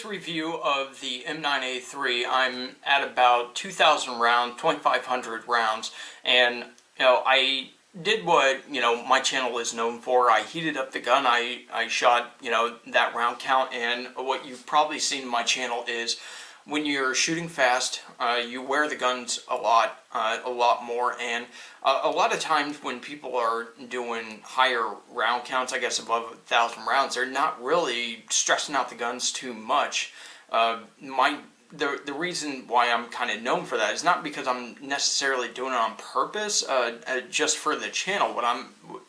this review of the M9A3, I'm at about 2,000 rounds, 2,500 rounds, and I did what my channel is known for. I heated up the gun. I shot that round count, and what you've probably seen in my channel is when you're shooting fast, you wear the guns a lot more, and a lot of times when people are doing higher round counts, I guess above 1,000 rounds, they're not really stressing out the guns too much. The reason why I'm kind of known for that is not because I'm necessarily doing it on purpose, just for the channel.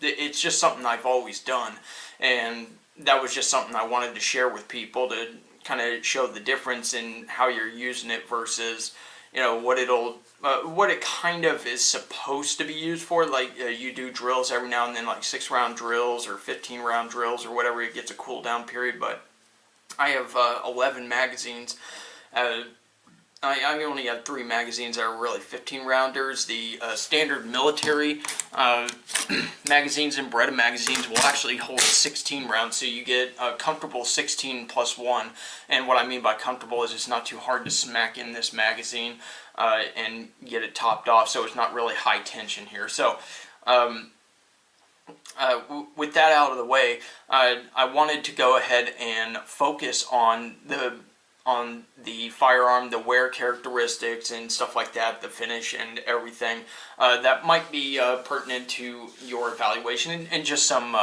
It's just something I've always done, and that was just something I wanted to share with people to kind of show the difference in how you're using it versus what it kind of is supposed to be used for. Like you do drills every now and then, like 6-round drills or 15-round drills or whatever. It gets a cool down period, but I have 11 magazines. I only have 3 magazines that are really 15-rounders. The standard military magazines and Beretta magazines will actually hold 16 rounds, so you get a comfortable 16 plus 1. And what I mean by comfortable is it's not too hard to smack in this magazine and get it topped off, so it's not really high tension here. So with that out of the way, I wanted to go ahead and focus on the firearm, the wear characteristics and stuff like that, the finish and everything that might be pertinent to your evaluation, and just some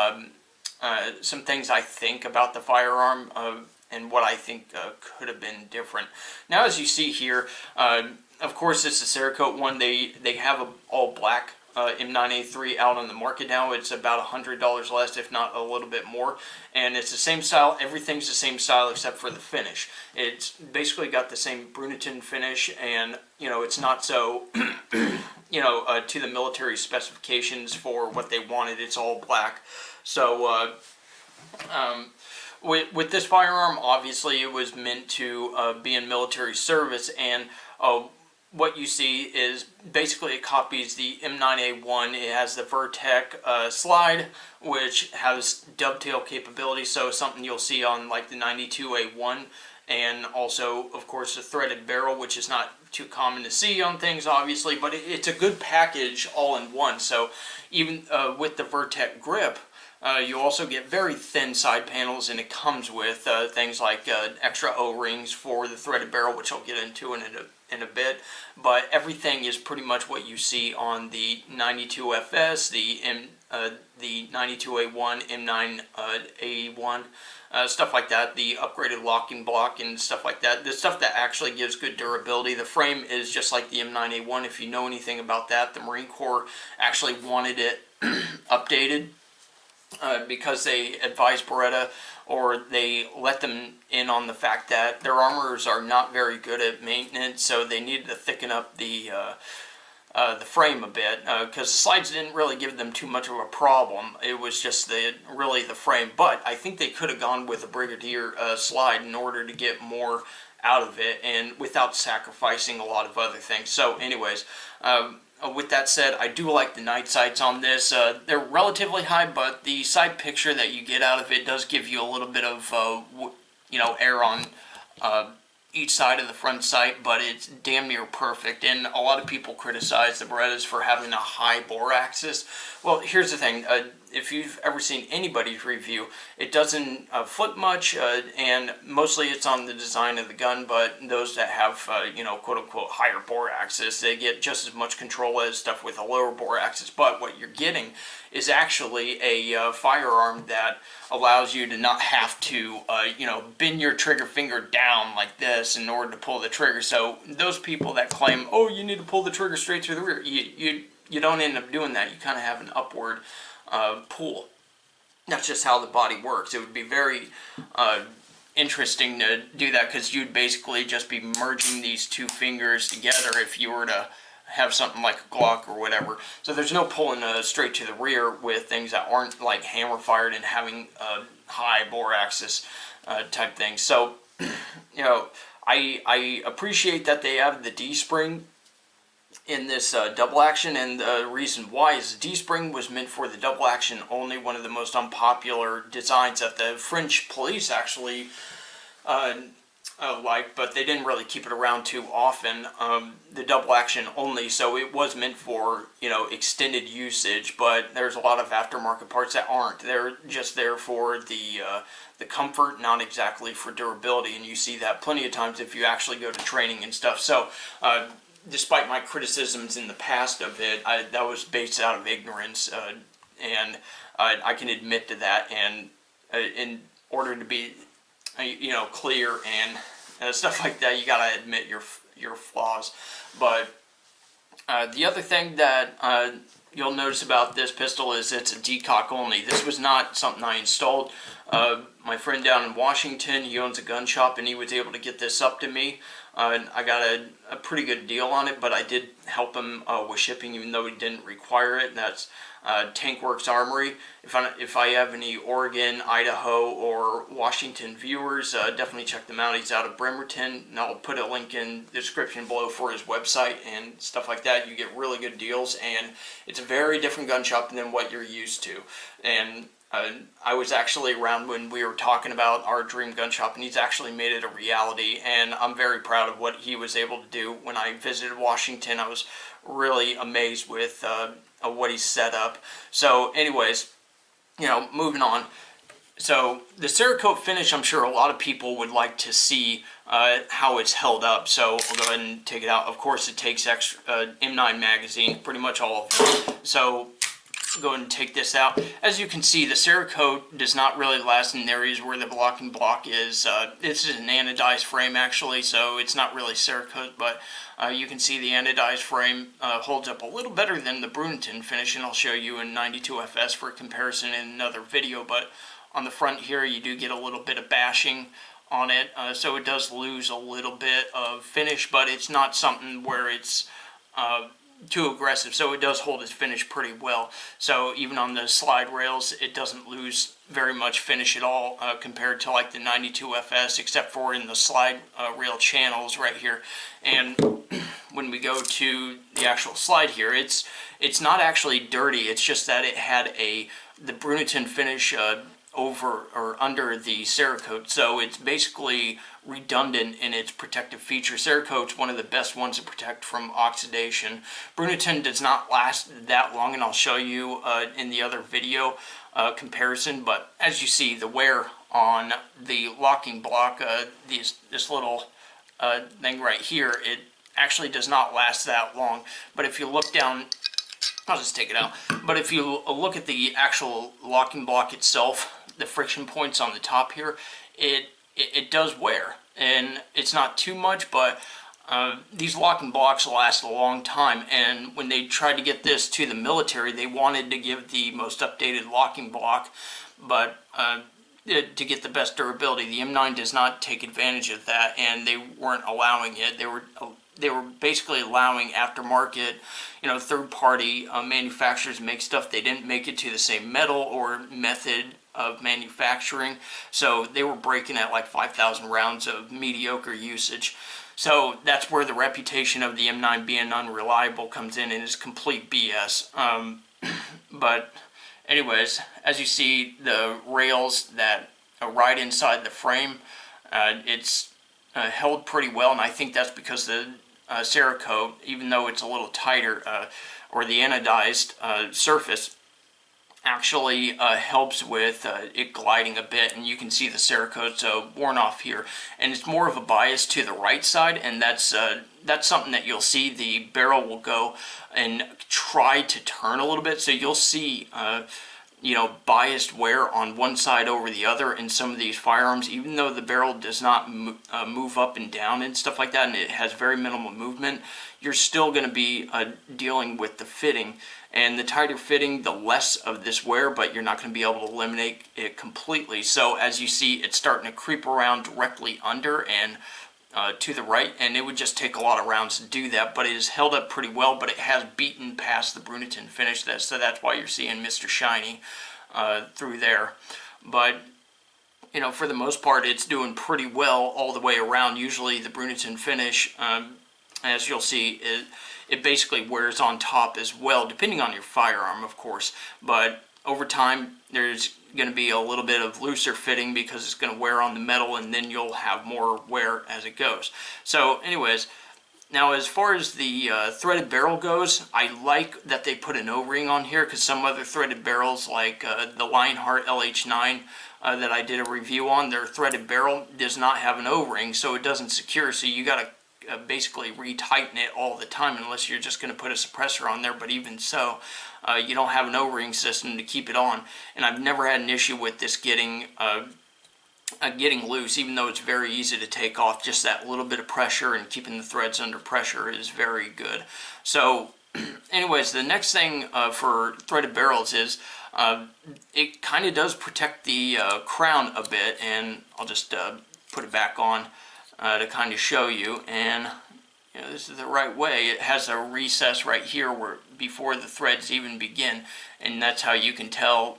things I think about the firearm and what I think could have been different. Now, as you see here, of course, it's a Seracote one. They have a all black M9A3 out on the market now. It's about $100 less, if not a little bit more, and it's the same style. Everything's the same style except for the finish. It's basically got the same Bruniton finish, and it's not so to the military specifications for what they wanted. It's all black. So with this firearm, obviously it was meant to be in military service, and what you see is basically it copies the M9A1. It has the Vertec slide, which has dovetail capability, so something you'll see on like the 92A1, and also, of course, the threaded barrel, which is not too common to see on things, obviously, but it's a good package all in one. So even with the Vertec grip, you also get very thin side panels, and it comes with things like extra O-rings for the threaded barrel, which I'll get into in a bit, but everything is pretty much what you see on the 92FS, the 92A1, M9A1, stuff like that, the upgraded locking block and stuff like that, the stuff that actually gives good durability. The frame is just like the M9A1. If you know anything about that, the Marine Corps actually wanted it updated because they advised Beretta, or they let them in on the fact that their armors are not very good at maintenance, so they needed to thicken up the frame a bit, because the slides didn't really give them too much of a problem. It was just really the frame. But I think they could have gone with a Brigadier slide in order to get more out of it, and without sacrificing a lot of other things. So anyways, with that said, I do like the night sights on this. They're relatively high, but the side picture that you get out of it does give you a little bit of air on each side of the front sight, but it's damn near perfect. And a lot of people criticize the Berettas for having a high bore axis. Well, here's the thing. If you've ever seen anybody's review, it doesn't flip much, and mostly it's on the design of the gun. But those that have, quote-unquote higher bore axis, they get just as much control as stuff with a lower bore axis. But what you're getting is actually a firearm that allows you to not have to, bend your trigger finger down like this in order to pull the trigger. So those people that claim, oh, you need to pull the trigger straight through the rear, you don't end up doing that. You kind of have an upward pull. That's just how the body works. It would be very interesting to do that, because you'd basically just be merging these two fingers together if you were to have something like a Glock or whatever. So there's no pulling straight to the rear with things that aren't like hammer fired and having a high bore axis type thing. So I appreciate that they have the D-spring in this double action, and the reason why is the D-spring was meant for the double action only, one of the most unpopular designs that the French police actually liked, but they didn't really keep it around too often. The double action only, so it was meant for, you know, extended usage, but there's a lot of aftermarket parts that aren't. They're just there for the comfort, not exactly for durability, and you see that plenty of times if you actually go to training and stuff. So despite my criticisms in the past of it, that was based out of ignorance, and I can admit to that, and in order to be, you know, clear and stuff like that, you gotta admit your flaws. But the other thing that you'll notice about this pistol is it's a decock only. This was not something I installed. My friend down in Washington, he owns a gun shop, and he was able to get this up to me. I got a pretty good deal on it, but I did help him with shipping, even though he didn't require it. And that's Tankworks Armory. If I have any Oregon, Idaho, or Washington viewers, definitely check them out. He's out of Bremerton, and I'll put a link in the description below for his website and stuff like that. You get really good deals, and it's a very different gun shop than what you're used to. And I was actually around when we were talking about our dream gun shop, and he's actually made it a reality, and I'm very proud of what he was able to do. When I visited Washington, I was really amazed with what he set up. So anyways, you know, moving on. So the Seracote Finish, I'm sure a lot of people would like to see how it's held up. So I'll go ahead and take it out. Of course, it takes extra M9 magazine, pretty much all of them. So go ahead and take this out. As you can see, the Seracote does not really last in areas where the locking block is. This is an anodized frame actually, so it's not really Seracote, but you can see the anodized frame holds up a little better than the Bruniton finish, and I'll show you in 92FS for comparison in another video. But on the front here, you do get a little bit of bashing on it, so it does lose a little bit of finish, but it's not something where it's too aggressive, so it does hold its finish pretty well. So even on the slide rails, it doesn't lose very much finish at all compared to like the 92FS, except for in the slide rail channels right here. And when we go to the actual slide here, it's not actually dirty. It's just that it had the Bruniton finish over or under the Seracote, so it's basically redundant in its protective features. Ceracote's one of the best ones to protect from oxidation. Bruniton does not last that long, and I'll show you in the other video comparison. But as you see, the wear on the locking block, this little thing right here, it actually does not last that long. But if you look down, I'll just take it out. But if you look at the actual locking block itself, the friction points on the top here, it does wear, and it's not too much, but these locking blocks last a long time. And when they tried to get this to the military, they wanted to give the most updated locking block, but to get the best durability. The M9 does not take advantage of that, and they weren't allowing it. They were basically allowing aftermarket, you know, third-party manufacturers make stuff. They didn't make it to the same metal or method of manufacturing, so they were breaking at like 5,000 rounds of mediocre usage. So that's where the reputation of the M9 being unreliable comes in, and is complete BS. But anyways, as you see, the rails that ride inside the frame, it's held pretty well, and I think that's because the Seracote, even though it's a little tighter, or the anodized surface, actually helps with it gliding a bit. And you can see the Ceracote's worn off here, and it's more of a bias to the right side, and that's something that you'll see. The barrel will go and try to turn a little bit, so you'll see you know, biased wear on one side over the other in some of these firearms, even though the barrel does not move up and down and stuff like that, and it has very minimal movement. You're still going to be dealing with the fitting, and the tighter fitting, the less of this wear, but you're not going to be able to eliminate it completely. So as you see, it's starting to creep around directly under and to the right, and it would just take a lot of rounds to do that, but it is held up pretty well. But it has beaten past the Bruniton finish, so that's why you're seeing Mr. Shiny through there. But you know, for the most part, it's doing pretty well all the way around. Usually the Bruniton finish, as you'll see, it basically wears on top as well, depending on your firearm, of course. But over time there's going to be a little bit of looser fitting because it's going to wear on the metal, and then you'll have more wear as it goes. So anyways, now as far as the threaded barrel goes, I like that they put an O-ring on here, because some other threaded barrels like the Lionheart LH9 that I did a review on, their threaded barrel does not have an O-ring, so it doesn't secure, so you got to basically retighten it all the time unless you're just going to put a suppressor on there. But even so, you don't have an O-ring system to keep it on, and I've never had an issue with this getting loose, even though it's very easy to take off. Just that little bit of pressure and keeping the threads under pressure is very good. So anyways, the next thing for threaded barrels is it kind of does protect the crown a bit, and I'll just put it back on to kind of show you. And you know, this is the right way. It has a recess right here where before the threads even begin, and that's how you can tell.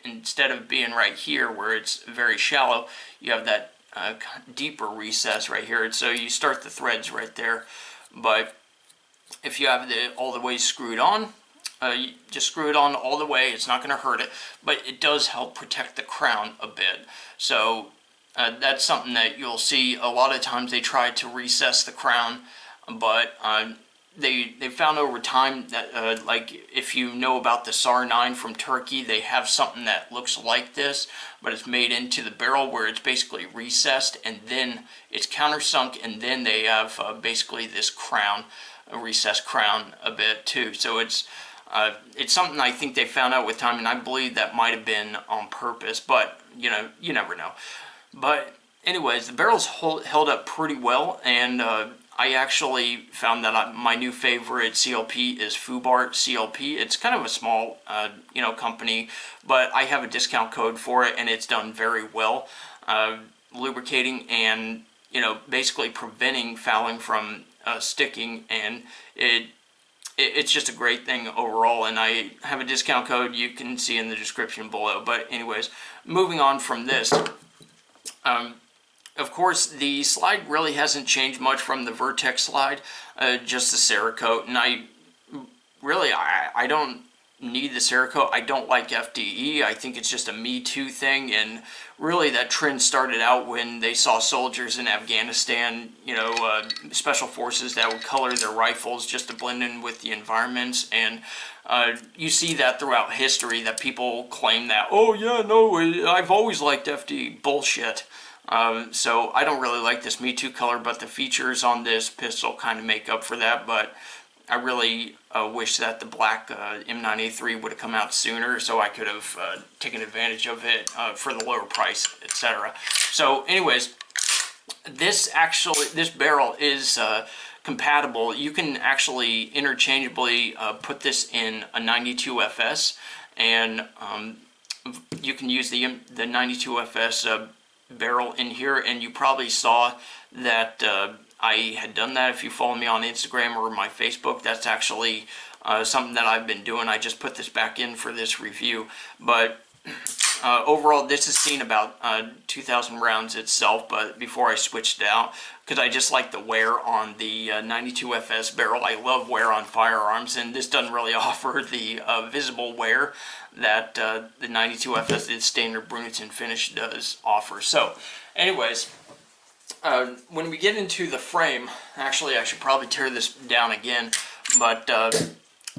Instead of being right here where it's very shallow, you have that deeper recess right here. So you start the threads right there. But if you have it all the way screwed on, you just screw it on all the way. It's not going to hurt it, but it does help protect the crown a bit. So that's something that you'll see a lot of times. They try to recess the crown, but they found over time that like if you know about the SAR9 from Turkey, they have something that looks like this, but it's made into the barrel where it's basically recessed and then it's countersunk, and then they have basically this crown, a recessed crown a bit too. So it's something I think they found out with time, and I believe that might have been on purpose, but you know, you never know. But anyways, the barrel's held up pretty well, and I actually found that my new favorite CLP is Fubart CLP. It's kind of a small, company, but I have a discount code for it, and it's done very well, lubricating and basically preventing fouling from sticking, and it's just a great thing overall. And I have a discount code you can see in the description below. But anyways, moving on from this. Of course, the slide really hasn't changed much from the Vertex slide, just the Seracote. And I don't need the Seracote. I don't like FDE. I think it's just a Me Too thing. And really that trend started out when they saw soldiers in Afghanistan, special forces that would color their rifles just to blend in with the environments. And you see that throughout history, that people claim that, oh yeah, no, I've always liked FDE. Bullshit. So I don't really like this Me Too color, but the features on this pistol kind of make up for that. But I really wish that the black M9A3 would have come out sooner, so I could have taken advantage of it for the lower price, etc. So anyways, this barrel is compatible. You can actually interchangeably put this in a 92FS, and you can use the 92FS barrel in here, and you probably saw that I had done that. If you follow me on Instagram or my Facebook, that's actually something that I've been doing. I just put this back in for this review, but overall this has seen about 2,000 rounds itself, but before I switched it out, because I just like the wear on the 92FS barrel. I love wear on firearms, and this doesn't really offer the visible wear that the 92FS, the standard Brunington finish, does offer. So anyways, when we get into the frame, actually I should probably tear this down again, but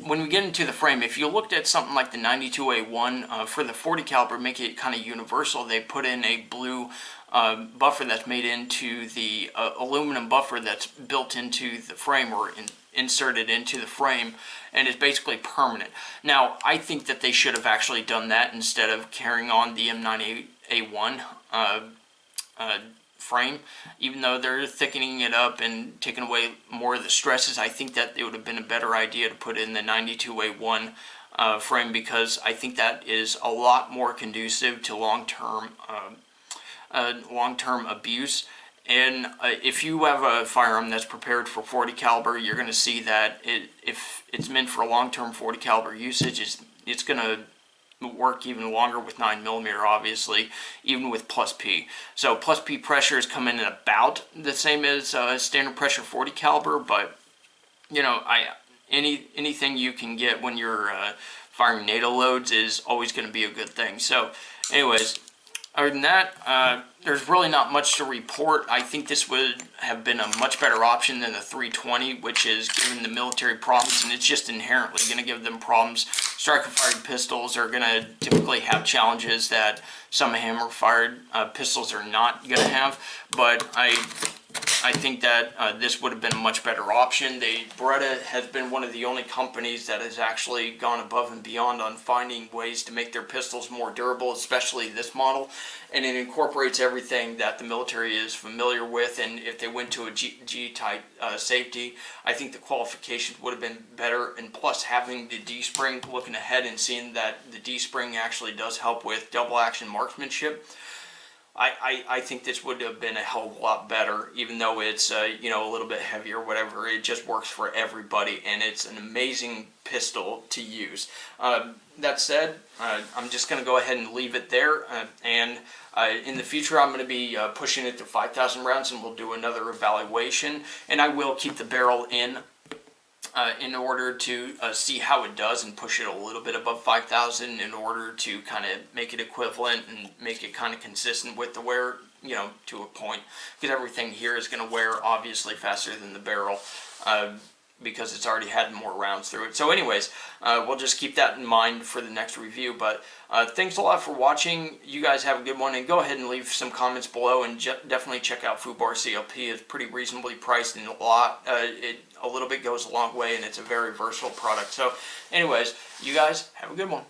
when we get into the frame, if you looked at something like the 92A1 for the 40 caliber, make it kind of universal, they put in a blue buffer that's made into the aluminum buffer that's built into the frame, or inserted into the frame, and it's basically permanent. Now, I think that they should have actually done that instead of carrying on the M9A1 frame. Even though they're thickening it up and taking away more of the stresses, I think that it would have been a better idea to put in the 92A1 frame, because I think that is a lot more conducive to long-term abuse. And if you have a firearm that's prepared for 40 caliber, you're going to see that if it's meant for long-term 40 caliber usage, it's going to work even longer with 9mm, obviously, even with plus P. So plus P pressures come in at about the same as standard pressure 40 caliber, but anything you can get when you're firing NATO loads is always going to be a good thing. So anyways, other than that, there's really not much to report. I think this would have been a much better option than the 320, which is giving the military problems, and it's just inherently going to give them problems. Striker-fired pistols are going to typically have challenges that some hammer-fired pistols are not going to have, but I think that this would have been a much better option. Beretta has been one of the only companies that has actually gone above and beyond on finding ways to make their pistols more durable, especially this model. And it incorporates everything that the military is familiar with. And if they went to a G-type safety, I think the qualifications would have been better. And plus, having the D-spring, looking ahead and seeing that the D-spring actually does help with double action marksmanship, I think this would have been a hell of a lot better, even though it's a little bit heavier, whatever. It just works for everybody, and it's an amazing pistol to use. That said, I'm just going to go ahead and leave it there, and in the future I'm going to be pushing it to 5,000 rounds, and we'll do another evaluation, and I will keep the barrel in order to see how it does and push it a little bit above 5,000 in order to kind of make it equivalent and make it kind of consistent with the wear, to a point, because everything here is going to wear obviously faster than the barrel because it's already had more rounds through it. So anyways, we'll just keep that in mind for the next review, but thanks a lot for watching. You guys have a good one, and go ahead and leave some comments below, and definitely check out Fubar CLP. It's pretty reasonably priced, and a little bit goes a long way, and it's a very versatile product. So anyways, you guys have a good one.